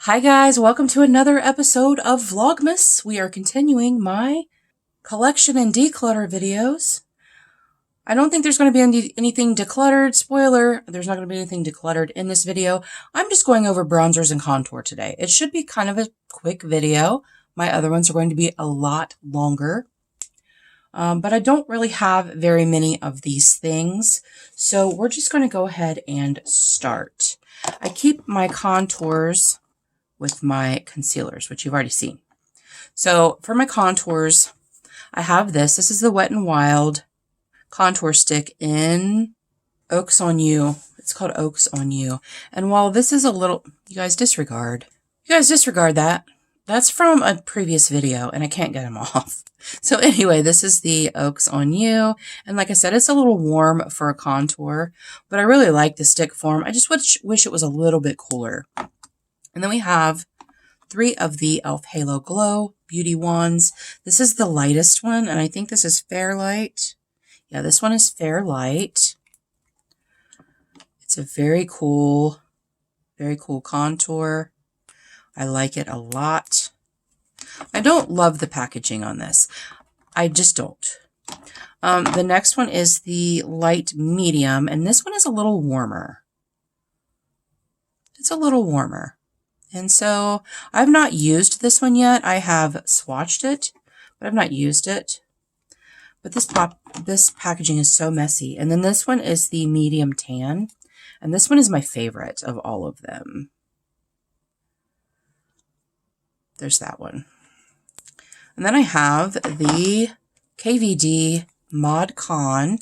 Hi guys, welcome to another episode of Vlogmas. We are continuing my collection and declutter videos. I don't think there's going to be anything decluttered. Spoiler, there's not going to be anything decluttered in this video. I'm just going over bronzers and contour today. It should be kind of a quick video. My other ones are going to be a lot longer. But I don't really have very many of these things. So we're just going to go ahead and start. I keep my contours with my concealers, which you've already seen. So for my contours, I have this. This is the Wet n Wild contour stick in Oaks on You. It's called Oaks on You. And while this is a little, you guys disregard that. That's from a previous video and I can't get them off. So anyway, this is the Oaks on You. And like I said, it's a little warm for a contour, but I really like the stick form. I just wish it was a little bit cooler. And then we have 3 of the e.l.f. Halo Glow Beauty Wands. This is the lightest one, and I think this is Fairlight. Yeah, this one is Fairlight. It's a very cool contour. I like it a lot. I don't love the packaging on this. I just don't. The next one is the Light Medium, and this one is a little warmer. It's a little warmer. And so I've not used this one yet. I have swatched it, but I've not used it. But this packaging is so messy. And then this one is the Medium Tan. And this one is my favorite of all of them. There's that one. And then I have the KVD Mod Con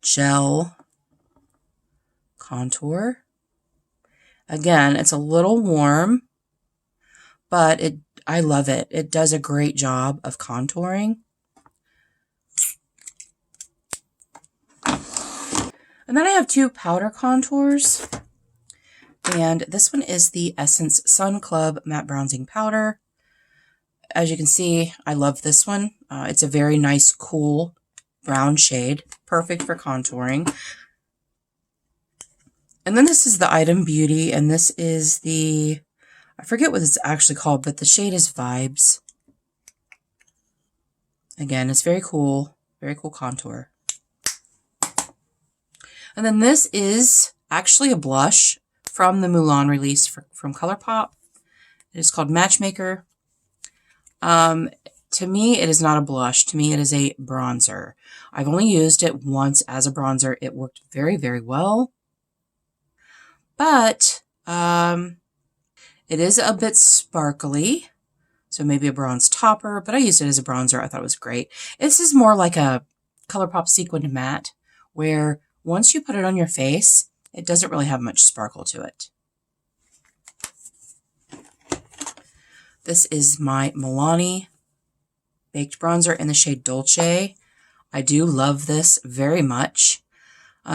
Gel Contour. Again, it's a little warm, but I love it. It does a great job of contouring. And then I have 2 powder contours. And this one is the Essence Sun Club Matte Bronzing Powder. As you can see, I love this one. It's a very nice, cool brown shade. Perfect for contouring. And then this is the Item Beauty, and this is the, I forget what it's actually called, but the shade is Vibes. Again, it's very cool contour. And then this is actually a blush from the Mulan release from ColourPop. It is called Matchmaker. To me, it is not a blush. To me, it is a bronzer. I've only used it once as a bronzer. It worked very, very well. But it is a bit sparkly, so maybe a bronze topper, but I used it as a bronzer. I thought it was great. This is more like a ColourPop Sequined Matte, where once you put it on your face, it doesn't really have much sparkle to it. This is my Milani Baked Bronzer in the shade Dolce. I do love this very much.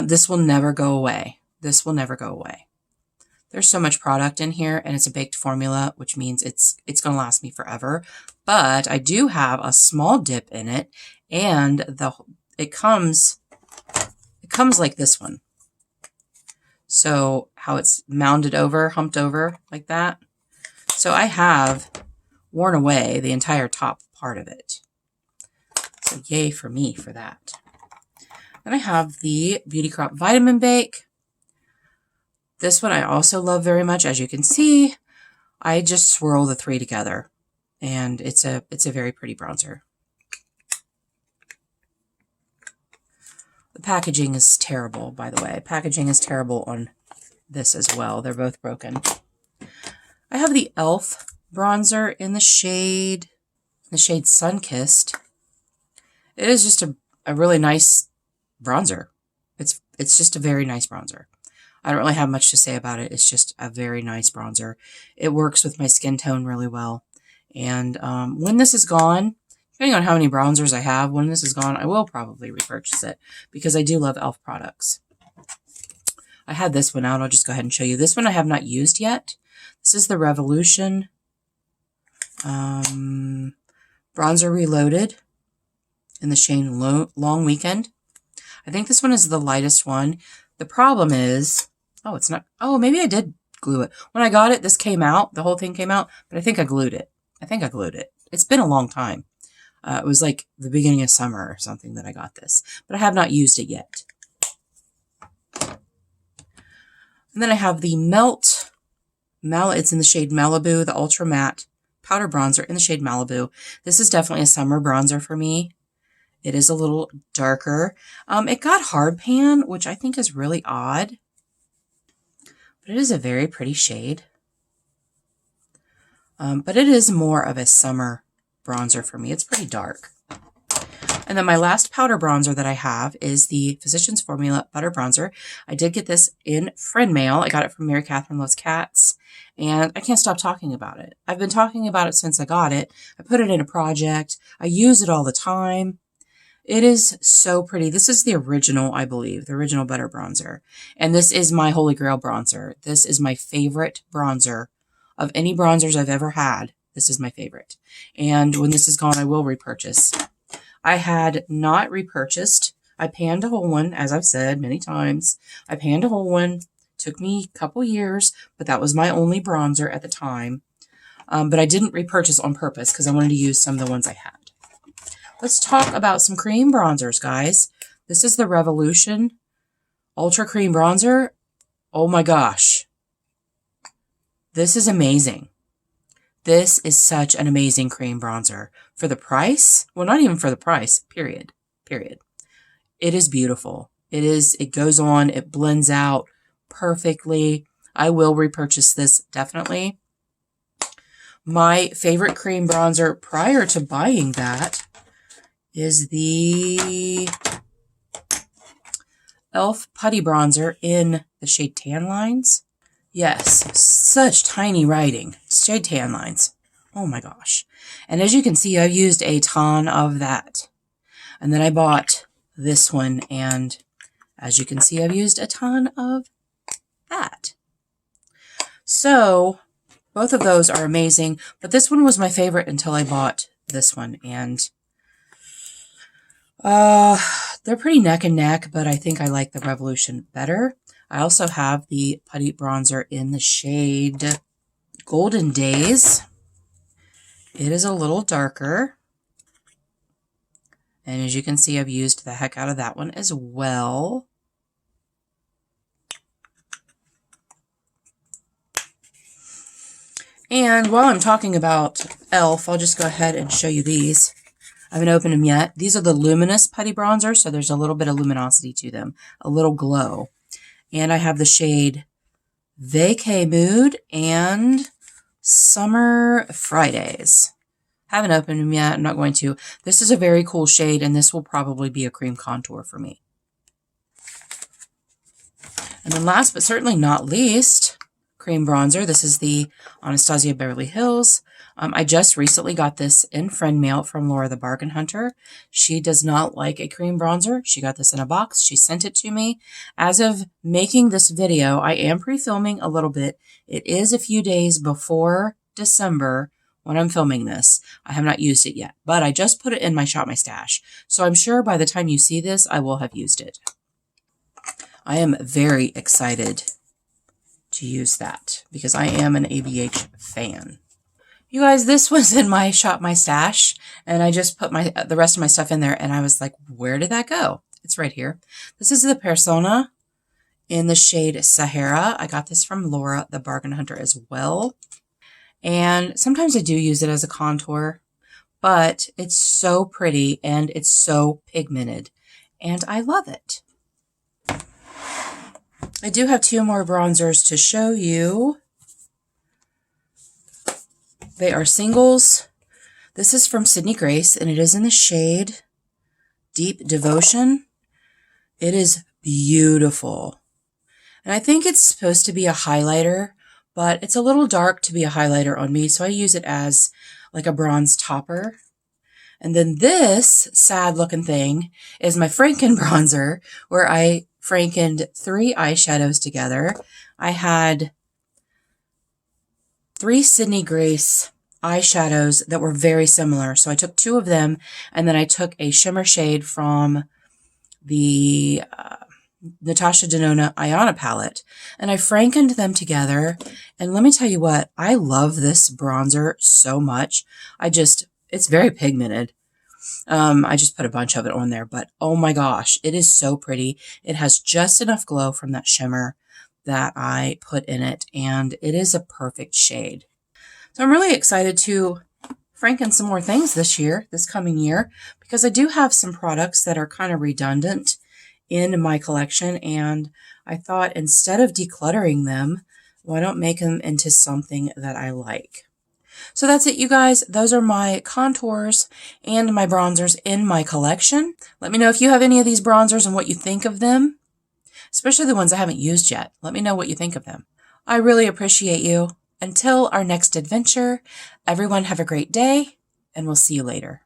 This will never go away. This will never go away. There's so much product in here, and it's a baked formula, which means it's going to last me forever. But I do have a small dip in it, and it comes like this one. So how it's mounded over, humped over like that. So I have worn away the entire top part of it. So yay for me for that. Then I have the Beauty Crop Vitamin Bake. This one I also love very much. As you can see, I just swirl the 3 together, and it's a very pretty bronzer. The packaging is terrible, by the way. Packaging is terrible on this as well. They're both broken. I have the e.l.f. bronzer in the shade Sunkissed. It is just a really nice bronzer. It's just a very nice bronzer. I don't really have much to say about it. It's just a very nice bronzer. It works with my skin tone really well. And when this is gone, depending on how many bronzers I have, when this is gone, I will probably repurchase it because I do love e.l.f. products. I had this one out. I'll just go ahead and show you. This one I have not used yet. This is the Revolution Bronzer Reloaded in the shade Long Weekend. I think this one is the lightest one. The problem is, oh, it's not, oh, maybe I did glue it. When I got it, this came out. The whole thing came out, but I think I glued it. It's been a long time. It was like the beginning of summer or something that I got this, but I have not used it yet. And then I have the it's in the shade Malibu, the Ultra Matte Powder Bronzer in the shade Malibu. This is definitely a summer bronzer for me. It is a little darker. It got hard pan, which I think is really odd, but it is a very pretty shade. But it is more of a summer bronzer for me. It's pretty dark. And then my last powder bronzer that I have is the Physicians Formula Butter Bronzer. I did get this in friend mail. I got it from Mary Catherine Loves Cats, and I can't stop talking about it. I've been talking about it since I got it. I put it in a project. I use it all the time. It is so pretty. This is the original, I believe, the original butter bronzer. And this is my Holy Grail bronzer. This is my favorite bronzer of any bronzers I've ever had. This is my favorite. And when this is gone, I will repurchase. I had not repurchased. I panned a whole one, as I've said many times. I panned a whole one. Took me a couple years, but that was my only bronzer at the time. But I didn't repurchase on purpose because I wanted to use some of the ones I had. Let's talk about some cream bronzers, guys. This is the Revolution Ultra Cream Bronzer. Oh my gosh. This is amazing. This is such an amazing cream bronzer. For the price, well, not even for the price, period. It is beautiful. It goes on, it blends out perfectly. I will repurchase this, definitely. My favorite cream bronzer prior to buying that is the e.l.f. Putty Bronzer in the shade Tan Lines. Yes, such tiny writing. Shade Tan Lines. Oh my gosh. And as you can see, I've used a ton of that. And then I bought this one, and as you can see, I've used a ton of that. So, both of those are amazing, but this one was my favorite until I bought this one, and they're pretty neck and neck, but I think I like the Revolution better. I also have the Putty Bronzer in the shade Golden Days. It is a little darker. And as you can see, I've used the heck out of that one as well. And while I'm talking about e.l.f., I'll just go ahead and show you these. I haven't opened them yet. These are the Luminous Putty Bronzer, so there's a little bit of luminosity to them, a little glow. And I have the shade Vacay Mood and Summer Fridays. Haven't opened them yet. I'm not going to. This is a very cool shade, and this will probably be a cream contour for me. And then last but certainly not least, cream bronzer. This is the Anastasia Beverly Hills. I just recently got this in friend mail from Laura the Bargain Hunter. She does not like a cream bronzer. She got this in a box. She sent it to me. As of making this video, I am pre-filming a little bit. It is a few days before December when I'm filming this. I have not used it yet, but I just put it in my Shop My Stash. So I'm sure by the time you see this, I will have used it. I am very excited to use that because I am an ABH fan. You guys, this was in my Shop My Stash, and I just put the rest of my stuff in there, and I was like, where did that go? It's right here. This is the Persona in the shade Sahara. I got this from Laura the Bargain Hunter as well. And sometimes I do use it as a contour, but it's so pretty and it's so pigmented, and I love it. I do have two more bronzers to show you. They are singles. This is from Sydney Grace, and it is in the shade Deep Devotion. It is beautiful. And I think it's supposed to be a highlighter, but it's a little dark to be a highlighter on me, so I use it as like a bronze topper. And then this sad looking thing is my Franken bronzer, where I Frankened 3 eyeshadows together. I had 3 Sydney Grace eyeshadows that were very similar. So I took 2 of them, and then I took a shimmer shade from the Natasha Denona Ayana palette, and I frankened them together. And let me tell you what, I love this bronzer so much. It's very pigmented. I just put a bunch of it on there, but oh my gosh, it is so pretty. It has just enough glow from that shimmer that I put in it, and it is a perfect shade. So I'm really excited to franken some more things this coming year, because I do have some products that are kind of redundant in my collection, and I thought instead of decluttering them, why don't make them into something that I like? So that's it, you guys. Those are my contours and my bronzers in my collection. Let me know if you have any of these bronzers and what you think of them, especially the ones I haven't used yet. Let me know what you think of them. I really appreciate you. Until our next adventure, everyone have a great day, and we'll see you later.